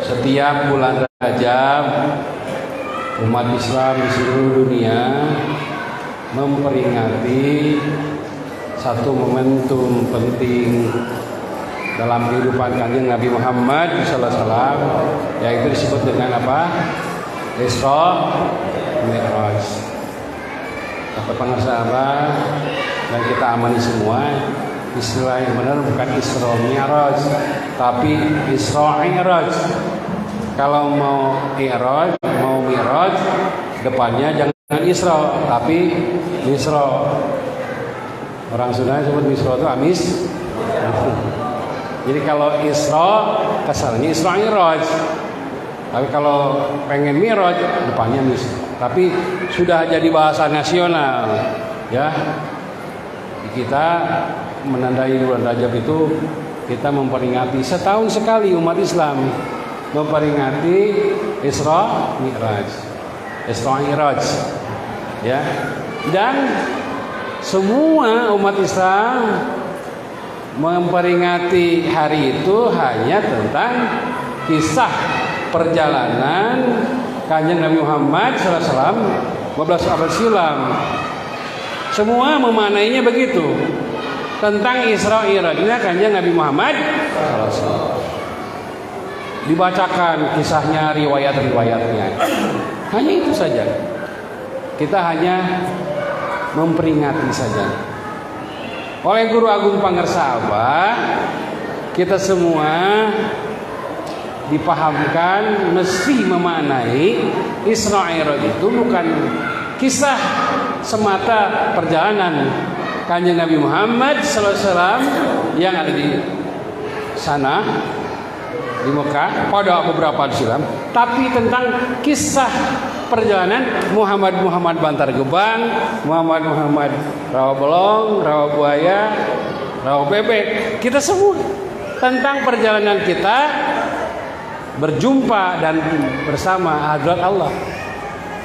Setiap bulan Rajab umat Islam di seluruh dunia memperingati satu momentum penting dalam kehidupan kanjeng Nabi Muhammad SAW, yaitu disebut dengan apa? Isra Mi'raj. Apa pengertian apa? Dan kita amani semua. Istilah yang benar bukan Isra Mi'raj, tapi Isra Mi'raj. Kalau mau Mi'raj, mau Mi'raj, depannya jangan Isra, tapi Misra. Orang Sunda sebut Misra itu amis. Jadi kalau Isra kesannya Isra Mi'raj. Tapi kalau pengen Mi'raj depannya Misra. Tapi sudah jadi bahasa nasional, ya. Kita menandai bulan Rajab itu kita memperingati setahun sekali umat Islam memperingati Isra Mi'raj. Isra Mi'raj, ya. Dan semua umat Islam memperingati hari itu hanya tentang kisah perjalanan kanjeng Nabi Muhammad SAW 15 abad silam. Semua memaknainya begitu, tentang Isra Mi'rajnya kanjeng Nabi Muhammad SAW. Dibacakan kisahnya, riwayat-riwayatnya. Hanya itu saja. Kita hanya memperingati saja. Oleh Guru Agung Pangersaba, kita semua dipahamkan mesti memaknai Isra Mi'raj itu bukan kisah semata perjalanan kanjeng Nabi Muhammad SAW yang ada di sana di Mekah pada beberapa tahun silam, tapi tentang kisah perjalanan Muhammad Bantar Gebang, Muhammad Rawa Belong, Rawa Buaya, Rawa Bebek. Kita semua tentang perjalanan kita berjumpa dan bersama Hadrat Allah.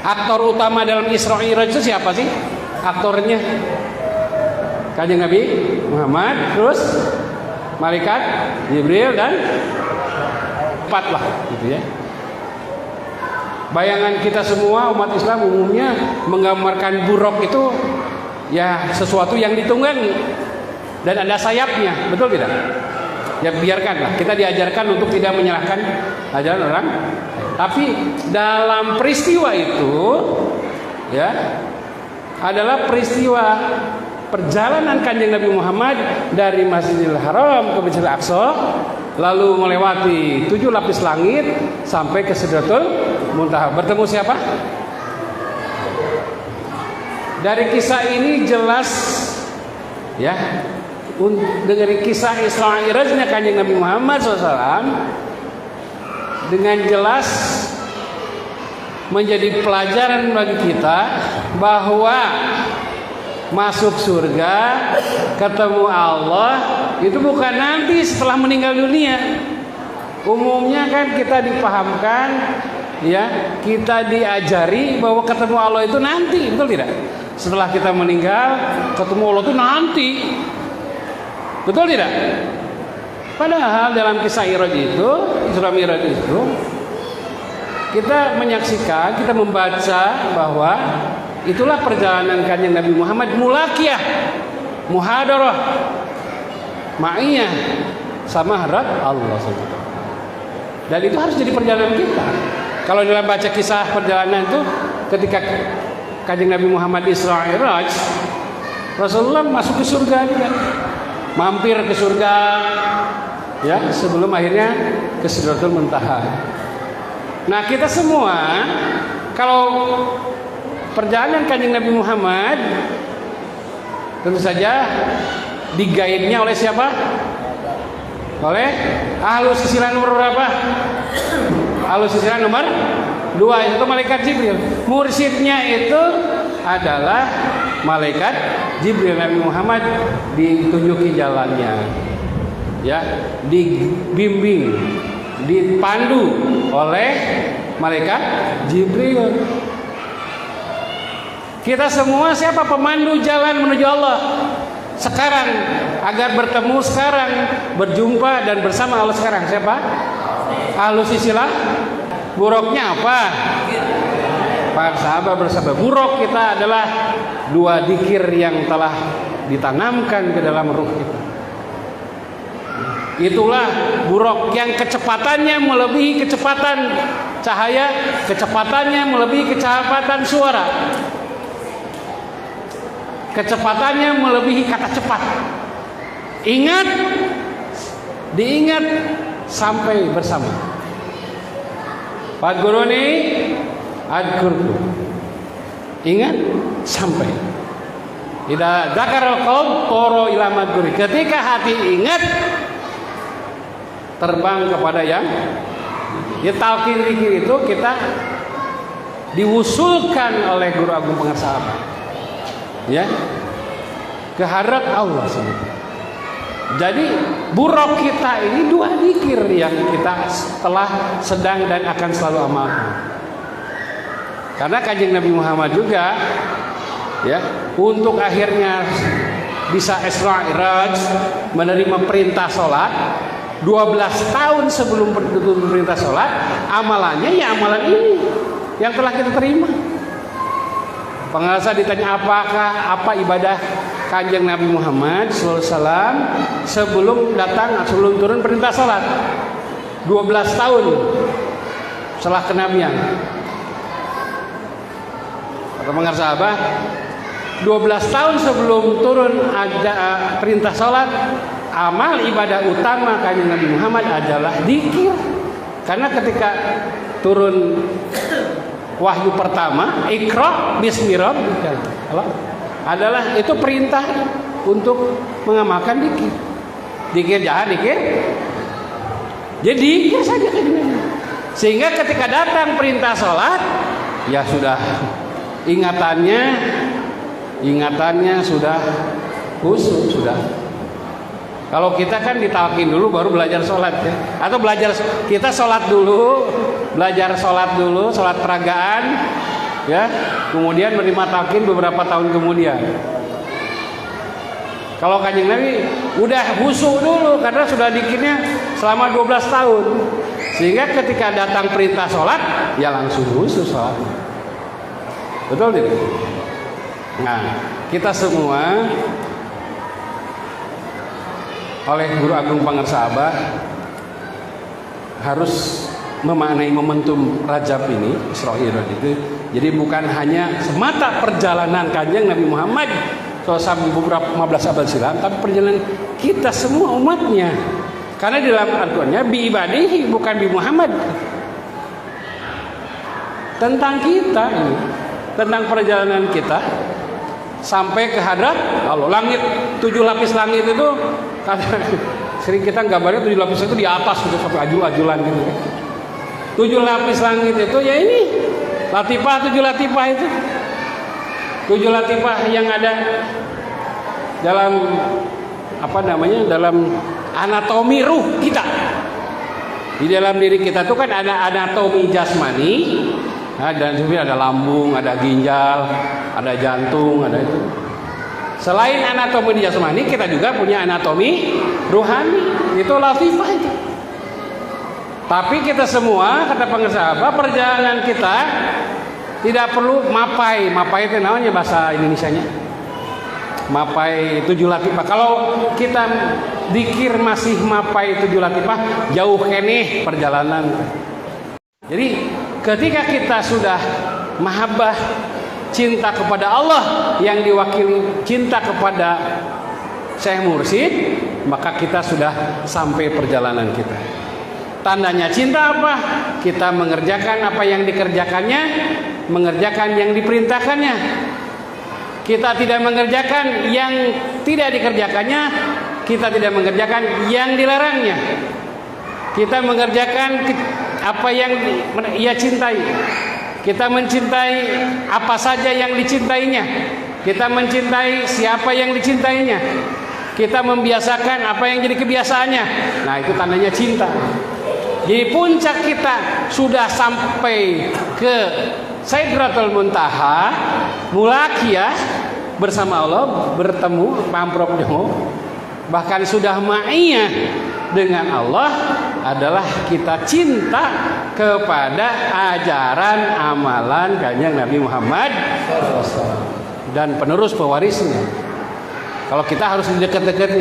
Aktor utama dalam Isra Mi'raj itu siapa sih? Aktornya kanjeng Nabi Muhammad, terus malaikat Jibril dan 4 lah, gitu ya. Bayangan kita semua umat Islam umumnya menggambarkan buruk itu ya sesuatu yang ditunggangi dan ada sayapnya, betul tidak? Ya biarkanlah, kita diajarkan untuk tidak menyalahkan ajaran orang. Tapi dalam peristiwa itu ya adalah peristiwa perjalanan kanjeng Nabi Muhammad dari Masjidil Haram ke Masjidil Aqsa, lalu melewati 7 lapis langit sampai ke Sidratul Muntaha. Bertemu siapa? Dari kisah ini jelas ya, dari kisah Isra Mi'rajnya kanjeng Nabi Muhammad SAW dengan jelas menjadi pelajaran bagi kita bahwa masuk surga, ketemu Allah itu bukan nanti setelah meninggal dunia. Umumnya kan kita dipahamkan, ya, kita diajari bahwa ketemu Allah itu nanti, betul tidak? Setelah kita meninggal, ketemu Allah itu nanti, betul tidak? Padahal dalam kisah Isra Mi'raj itu, kita menyaksikan, kita membaca bahwa itulah perjalanan kanjeng Nabi Muhammad mulakiyah, muhadarah, ma'iyah sama Hadrat Allah SWT. Dan itu harus jadi perjalanan kita. Kalau dalam baca kisah perjalanan itu, ketika kanjeng Nabi Muhammad Isra Mi'raj, Rasulullah masuk ke surga juga, mampir ke surga, ya, sebelum akhirnya ke Sidratul Muntaha. Nah, kita semua kalau perjalanan kanjeng Nabi Muhammad tentu saja digaidnya oleh siapa? Oleh ahlus sisilah nomor berapa? Ahlus sisilah nomor 2, itu malaikat Jibril. Mursyidnya itu adalah malaikat Jibril. Nabi Muhammad ditunjuki jalannya, ya, dibimbing, dipandu oleh malaikat Jibril. Kita semua siapa pemandu jalan menuju Allah sekarang, agar bertemu sekarang, berjumpa dan bersama Allah sekarang? Siapa? Halus istilah buruknya apa? Para sahabat bersabda, buruk kita adalah dua dzikir yang telah ditanamkan ke dalam ruh kita. Itulah buruk yang kecepatannya melebihi kecepatan cahaya, kecepatannya melebihi kecepatan suara, kecepatannya melebihi kata cepat. Ingat, diingat sampai bersama. Fadkuruni adkurku. Ingat sampai. Idza dzakaral qalb toro ila madkuri. Ketika hati ingat, terbang kepada yang talqin zikir itu kita diusulkan oleh Guru Agung Pangarsaaba, ya, ke hadrat Allah SWT. Jadi buruk kita ini dua zikir yang kita telah, sedang dan akan selalu amalkan. Karena Kanjeng Nabi Muhammad juga, ya, untuk akhirnya bisa Isra Mi'raj, menerima perintah sholat 12 tahun sebelum perintah sholat, amalannya ya amalan ini yang telah kita terima. Pengarsa ditanya apa ibadah Kanjeng Nabi Muhammad SAW sebelum turun perintah sholat 12 tahun setelah kenabian. Kata pengarsa apa? 12 tahun sebelum turun ada perintah sholat, amal ibadah utama Kanjeng Nabi Muhammad adalah dzikir. Karena ketika turun wahyu pertama, Iqra bismi rabbika, adalah itu perintah untuk mengamalkan dzikir. Dzikir jahat, dzikir. Jadi dzikir saja kan. Sehingga ketika datang perintah sholat, ya sudah ingatannya sudah khusyuk, sudah. Kalau kita kan ditalkin dulu baru belajar sholat, ya. Atau kita sholat dulu, belajar sholat dulu, sholat peragaan, ya. Kemudian menerima talqin beberapa tahun kemudian. Kalau Kanjeng Nabi udah khusyuk dulu karena sudah dzikirnya selama 12 tahun. Sehingga ketika datang perintah sholat, ya langsung khusyuk sholat. Betul tidak? Nah, kita semua oleh Guru Agung Pangarsaaba harus memaknai momentum Rajab ini, Isra Mi'raj itu. Jadi bukan hanya semata perjalanan Kanjeng Nabi Muhammad SAW beberapa 15 abad silam, tapi perjalanan kita semua umatnya. Karena di dalam Al-Qur'annya bi ibadihi, bukan bi Muhammad. Tentang kita ini, tentang perjalanan kita sampai ke hadrat Allah. Langit, 7 lapis langit itu sering kita gambarnya 7 lapis itu di atas gitu, sampai ajul-ajulan gitu. 7 lapis langit itu ya ini latifah, 7 latifah itu 7 latifah yang ada dalam dalam anatomi ruh kita. Di dalam diri kita itu kan ada anatomi jasmani. Nah, dan sebenarnya ada lambung, ada ginjal, ada jantung, ada itu. Selain anatomi jasmani, kita juga punya anatomi ruhani. Itu latifah itu. Tapi kita semua, kata pengarsaaba, perjalanan kita tidak perlu mapai. Mapai itu namanya bahasa Indonesianya. Mapai 7 latifah. Kalau kita dzikir masih mapai 7 latifah, jauh keneh perjalanan. Jadi ketika kita sudah mahabbah, cinta kepada Allah yang diwakili cinta kepada Syekh Mursyid, maka kita sudah sampai perjalanan kita. Tandanya cinta apa? Kita mengerjakan apa yang dikerjakannya, mengerjakan yang diperintahkannya. Kita tidak mengerjakan yang tidak dikerjakannya, kita tidak mengerjakan yang dilarangnya. Kita mengerjakan apa yang ia cintai. Kita mencintai apa saja yang dicintainya. Kita mencintai siapa yang dicintainya. Kita membiasakan apa yang jadi kebiasaannya. Nah, itu tandanya cinta. Jadi puncak kita sudah sampai ke Sidratul Muntaha, mulakiyah bersama Allah, bertemu pamprop jemo, bahkan sudah ma'iyah dengan Allah. adalah kita cinta kepada ajaran amalan Kanjeng Nabi Muhammad dan penerus pewarisnya. Kalau kita harus dekat-dekat.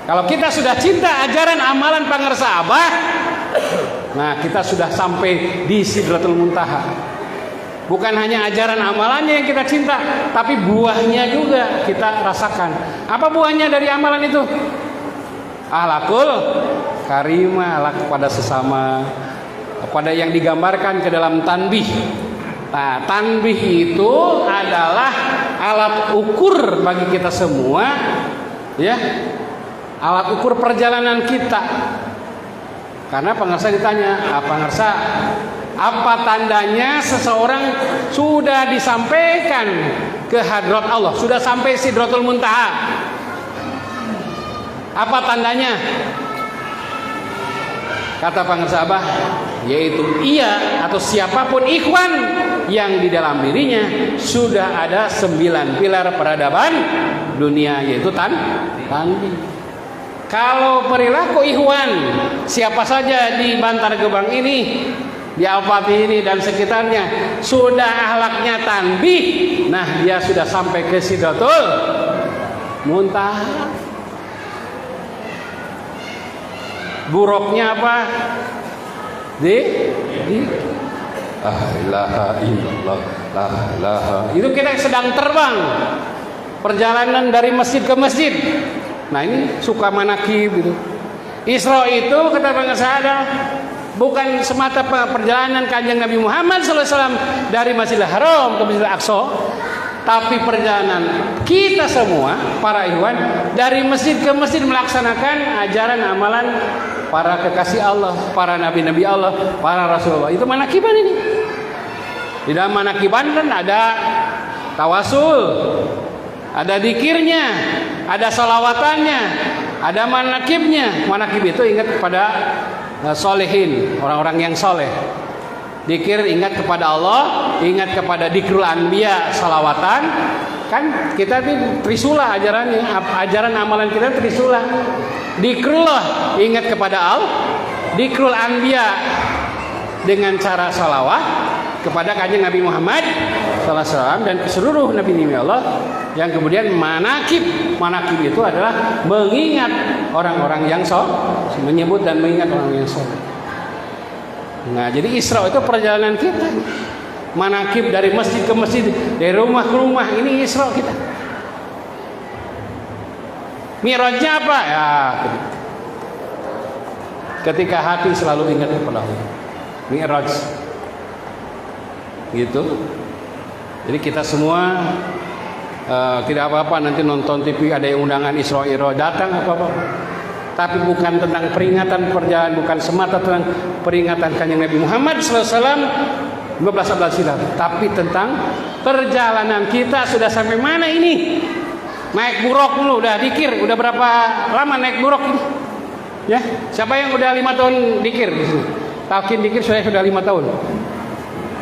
Kalau kita sudah cinta ajaran amalan pangarsa Abah, nah kita sudah sampai di Sidratul Muntaha. Bukan hanya ajaran amalannya yang kita cinta, tapi buahnya juga kita rasakan. Apa buahnya dari amalan itu? Akhlakul karimah, akhlak kepada sesama, kepada yang digambarkan ke dalam tanbih. Nah, tanbih itu adalah alat ukur bagi kita semua, ya, alat ukur perjalanan kita. Karena pengarsa ditanya, pengarsa, apa tandanya seseorang sudah disampaikan ke hadrat Allah, sudah sampai Sidratul Muntaha? Apa tandanya? Kata pengarsa Abah, yaitu ia atau siapapun ikhwan yang di dalam dirinya sudah ada 9 pilar peradaban dunia, yaitu tanbih. Kalau perilaku ikhwan siapa saja di Bantar Gebang ini, di Al-Fatih ini dan sekitarnya sudah akhlaknya tanbih, nah dia sudah sampai ke Sidratul Muntaha. Buruknya apa? La ilaha illallah, la ilaha. Itu kita sedang terbang, perjalanan dari masjid ke masjid. Nah ini suka manakib gitu. Isra itu kata pengarsa ada bukan semata perjalanan Kanjeng Nabi Muhammad SAW dari Masjidil Haram ke Masjidil Aqsa, tapi perjalanan kita semua para ikhwan dari masjid ke masjid melaksanakan ajaran amalan para kekasih Allah, para nabi-nabi Allah, para Rasulullah. Itu manakiban ini. Di dalam manakiban kan ada tawasul, ada dikirnya, ada salawatannya, ada manakibnya. Manakib itu ingat kepada solehin, orang-orang yang soleh. Dikir ingat kepada Allah, ingat kepada dikrul anbiya, salawatan. Kan kita ini trisula ajarannya, ajaran amalan kita trisula. Dikrullah ingat kepada Allah, dikrul anbiya dengan cara salawat kepada Kanjeng Nabi Muhammad SAW dan seluruh nabi-nabi Allah. Yang kemudian manakib itu adalah mengingat orang-orang yang soleh, menyebut dan mengingat orang yang soleh. Nah, jadi Isra itu perjalanan kita. Manakib dari masjid ke masjid, dari rumah ke rumah, ini Isra kita. Mi'rajnya apa? Ya, ketika hati selalu ingat kepada Allah. Mi'raj. Gitu. Jadi kita semua tidak apa-apa nanti nonton TV ada yang undangan Isra Mi'raj, datang apa-apa. Tapi bukan tentang peringatan perjalanan, bukan semata tentang peringatan Kanjeng Nabi Muhammad SAW 15 silam, tapi tentang perjalanan kita sudah sampai mana ini. Naik buruk dulu, udah dikir, udah berapa lama naik buruk ini? Ya, siapa yang udah 5 tahun dikir di sini? Talqin dikir sudah 5 tahun.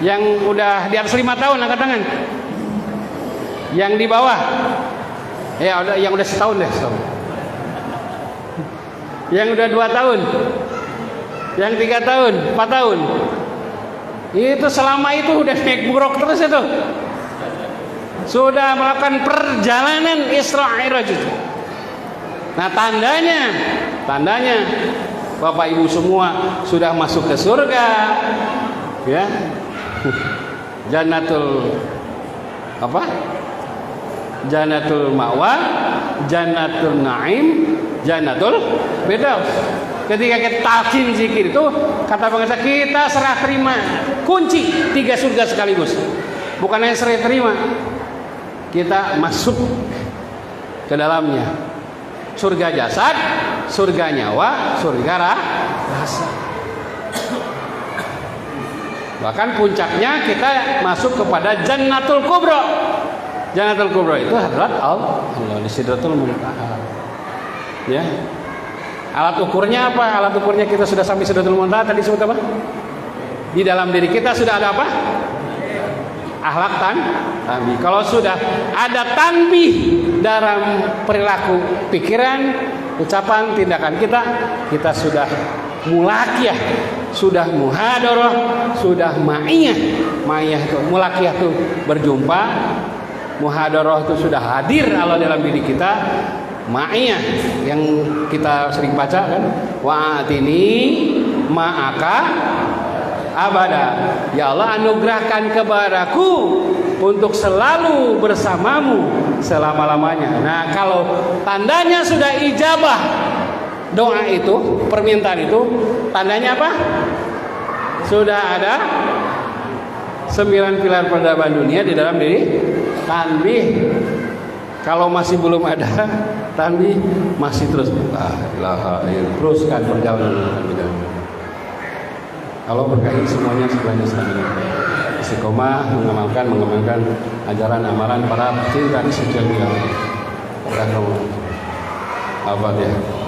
Yang udah di atas 5 tahun angkat tangan. Yang di bawah, ya udah, yang udah setahun deh, setahun. Yang udah 2 tahun, yang 3 tahun, 4 tahun, itu selama itu udah naik buruk terus itu, sudah melakukan perjalanan Isra Mi'raj itu. Nah tandanya Bapak Ibu semua sudah masuk ke surga, ya, Jannatul apa? Jannatul Ma'wa, Jannatul Naim, Jannatul Firdaus. Ketika kita talqin zikir itu, kata pengarsa kita serah terima kunci 3 surga sekaligus. Bukan hanya serah terima, kita masuk ke dalamnya. Surga jasad, surga nyawa, surga rasa. Bahkan puncaknya kita masuk kepada Jannatul Kubra. Jannatul Kubra itu hadrat Allah di Sidratul Muntaha. Ya. Alat ukurnya apa? Alat ukurnya kita sudah sampai Sidratul Muntaha, tadi sebut apa? Di dalam diri kita sudah ada apa? Akhlak tanbih. Kalau sudah ada tanbih dalam perilaku, pikiran, ucapan, tindakan kita sudah mulakiyah, sudah muhadarah, sudah ma'iyah. Ma'iyah itu mulakiyah itu berjumpa, muhadarah itu sudah hadir Allah dalam diri kita. Ma'iyah yang kita sering baca kan, wa'atini ma'aka abada. Ya Allah, anugerahkan kepadaku untuk selalu bersamamu selama-lamanya. Nah, kalau tandanya sudah ijabah doa itu, permintaan itu, tandanya apa? Sudah ada 9 pilar peradaban dunia di dalam diri. Tanbih. Kalau masih belum ada tanbih, masih terus teruskan perjalanan. Kalau berkait semuanya sebenarnya stabil. Istiqomah mengamalkan ajaran amalan para pecinta di sejak yang apa dia?